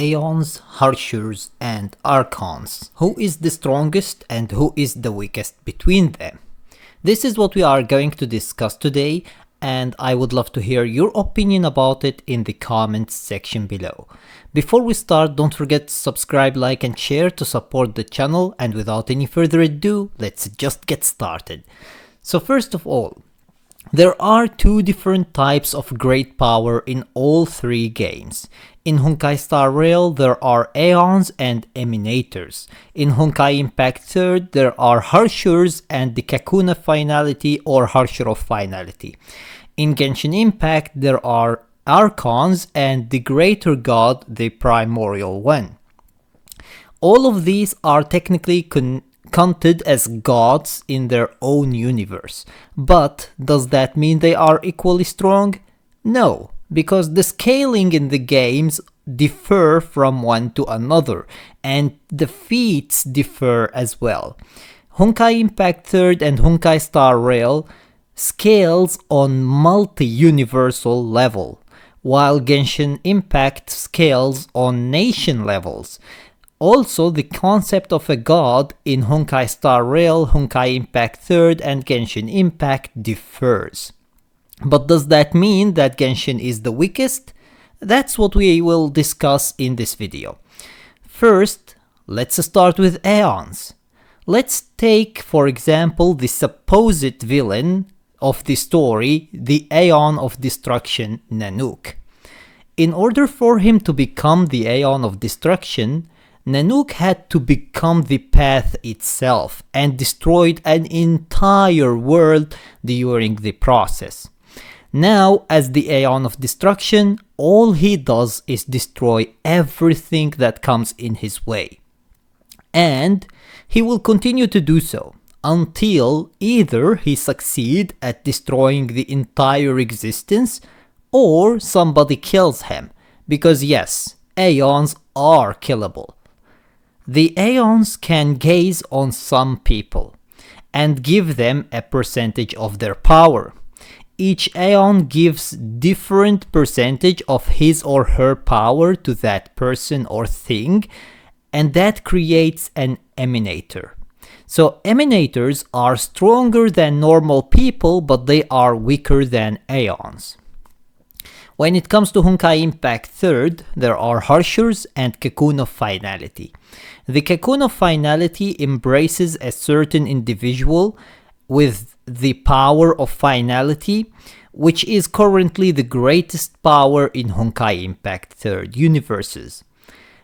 Aeons, Herrschers and Archons. Who is the strongest and who is the weakest between them? This is what we are going to discuss today, and I would love to hear your opinion about it in the comments section below. Before we start, don't forget to subscribe, like and share to support the channel, and without any further ado, let's just get started. So first of all, there are two different types of great power in all three games. In Honkai Star Rail, there are Aeons and Emanators. In Honkai Impact 3rd, there are Herrschers and the cocoon of finality or Herrscher of finality. In Genshin Impact, there are Archons and the greater god, the primordial one. All of these are technically counted as gods in their own universe. But does that mean they are equally strong? No, because the scaling in the games differ from one to another, and the feats differ as well. Honkai Impact 3rd and Honkai Star Rail scales on multi-universal level, while Genshin Impact scales on nation levels. Also, the concept of a god in Honkai Star Rail, Honkai Impact 3rd and Genshin Impact differs. But does that mean that Genshin is the weakest? That's what we will discuss in this video. First, let's start with Aeons. Let's take, for example, the supposed villain of the story, the Aeon of Destruction, Nanook. In order for him to become the Aeon of Destruction, Nanook had to become the path itself and destroyed an entire world during the process. Now, as the Aeon of Destruction, all he does is destroy everything that comes in his way. And he will continue to do so until either he succeeds at destroying the entire existence or somebody kills him. Because yes, Aeons are killable. The Aeons can gaze on some people and give them a percentage of their power. Each Aeon gives different percentage of his or her power to that person or thing, and that creates an emanator. So emanators are stronger than normal people, but they are weaker than Aeons. When it comes to Honkai Impact 3rd, there are Herrschers and cocoon of finality. The cocoon of finality embraces a certain individual with the power of finality, which is currently the greatest power in Honkai Impact 3rd universes.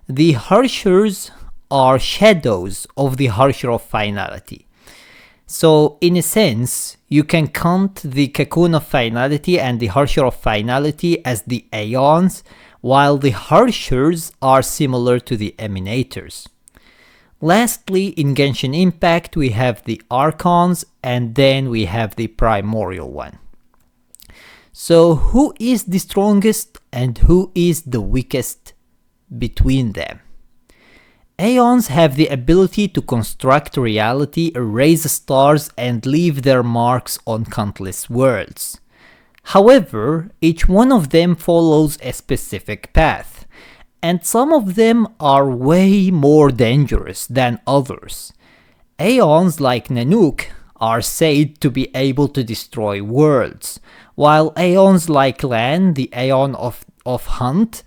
The Herrschers are shadows of the Herrscher of finality. So in a sense, you can count the cocoon of finality and the Herrscher of finality as the Aeons, while the Herrschers are similar to the emanators. Lastly, in Genshin Impact, we have the Archons, and then we have the primordial one. So who is the strongest and who is the weakest between them? Aeons have the ability to construct reality, erase stars, and leave their marks on countless worlds. However, each one of them follows a specific path, and some of them are way more dangerous than others. Aeons like Nanook are said to be able to destroy worlds, while Aeons like Lan, the Aeon of Hunt,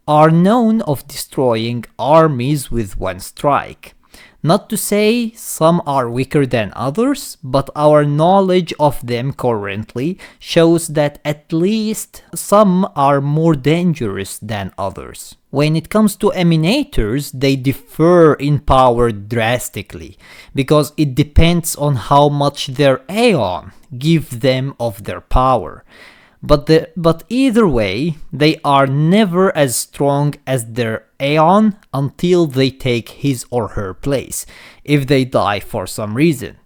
are known of destroying armies with one strike. Not to say some are weaker than others, but our knowledge of them currently shows that at least some are more dangerous than others. When it comes to emanators, they differ in power drastically, because it depends on how much their Aeon give them of their power. But either way, they are never as strong as their Aeon until they take his or her place, if they die for some reason.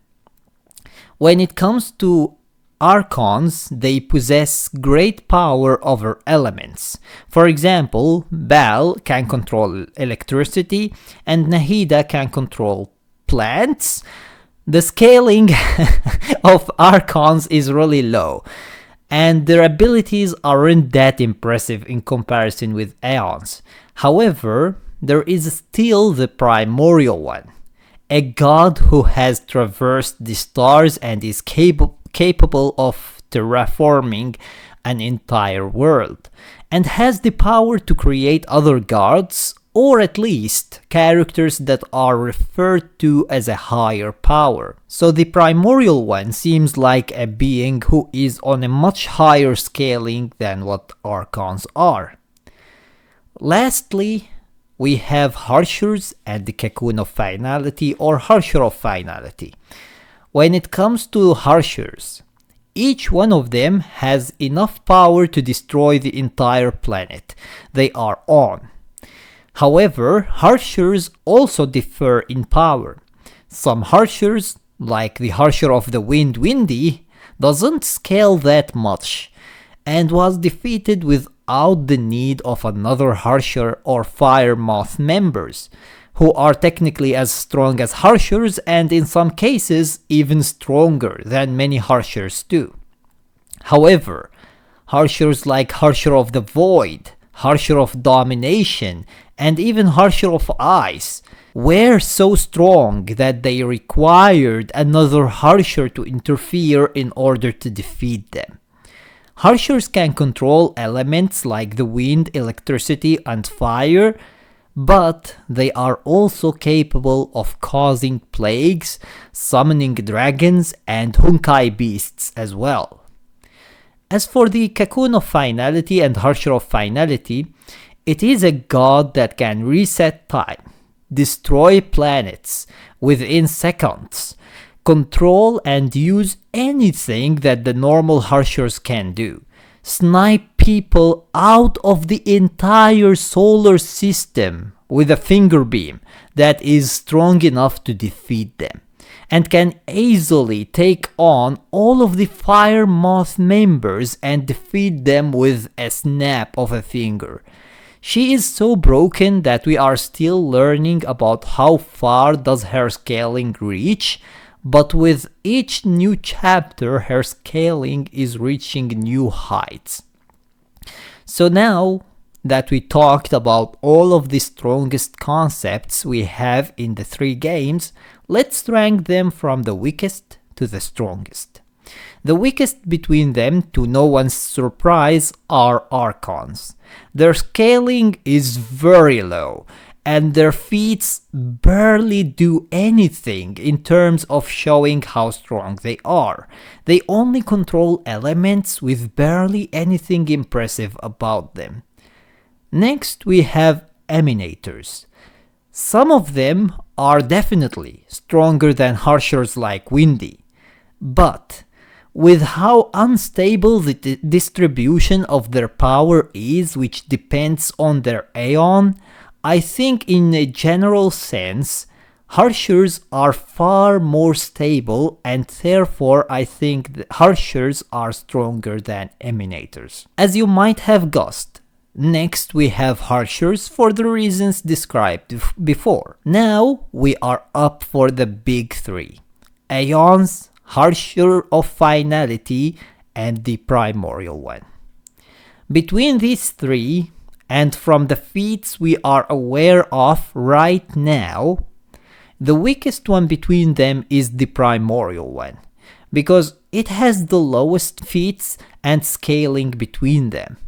When it comes to Archons, they possess great power over elements. For example, Baal can control electricity and Nahida can control plants. The scaling of Archons is really low. and their abilities aren't that impressive in comparison with Aeons. However, there is still the primordial one, a god who has traversed the stars and is capable of terraforming an entire world, and has the power to create other gods, or at least characters that are referred to as a higher power. So the primordial one seems like a being who is on a much higher scaling than what Archons are. Lastly, we have Herrschers and the cocoon of finality, or Herrscher of finality. When it comes to Herrschers, each one of them has enough power to destroy the entire planet they are on. However, Herrschers also differ in power. Some Herrschers, like the Herrscher of the Wind Windy, doesn't scale that much, and was defeated without the need of another Herrscher or Fire Moth members, who are technically as strong as Herrschers and in some cases even stronger than many Herrschers do. However, Herrschers like Herrscher of the Void, Herrscher of Domination, and even Herrscher of Ice were so strong that they required another Herrscher to interfere in order to defeat them. Herrschers can control elements like the wind, electricity, and fire, but they are also capable of causing plagues, summoning dragons, and Honkai beasts as well. As for the cocoon of finality and Herrscher of finality, it is a god that can reset time, destroy planets within seconds, control and use anything that the normal Herrschers can do, snipe people out of the entire solar system with a finger beam that is strong enough to defeat them, and can easily take on all of the Fire Moth members and defeat them with a snap of a finger. She is so broken that we are still learning about how far does her scaling reach, but with each new chapter her scaling is reaching new heights. So now that we talked about all of the strongest concepts we have in the three games, let's rank them from the weakest to the strongest. The weakest between them, to no one's surprise, are Archons. Their scaling is very low, and their feats barely do anything in terms of showing how strong they are. They only control elements with barely anything impressive about them. Next we have emanators. Some of them are definitely stronger than Herrschers like Windy, but with how unstable the distribution of their power is, which depends on their Aeon, I think in a general sense, Herrschers are far more stable, and therefore I think that Herrschers are stronger than emanators. As you might have guessed, next we have Herrschers for the reasons described before. Now we are up for the big three: Aeons, Herrscher of finality, and the primordial one. Between these three, and from the feats we are aware of right now, the weakest one between them is the primordial one, because it has the lowest feats and scaling between them.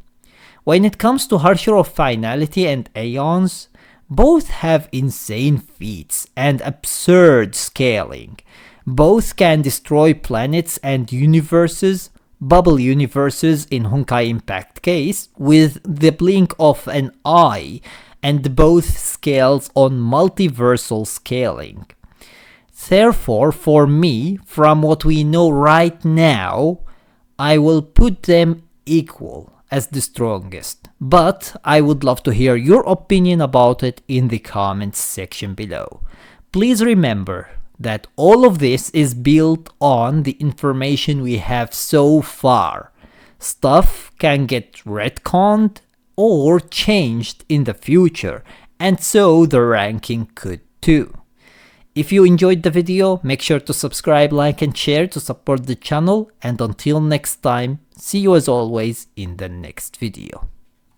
When it comes to Herrscher of finality and Aeons, both have insane feats and absurd scaling. Both can destroy planets and universes, bubble universes in Honkai Impact case, with the blink of an eye, and both scales on multiversal scaling. Therefore, for me, from what we know right now, I will put them equal as the strongest. But I would love to hear your opinion about it in the comments section below. Please remember that all of this is built on the information we have so far. Stuff can get retconned or changed in the future, and so the ranking could too. If you enjoyed the video, make sure to subscribe, like and share to support the channel, and until next time, see you as always in the next video.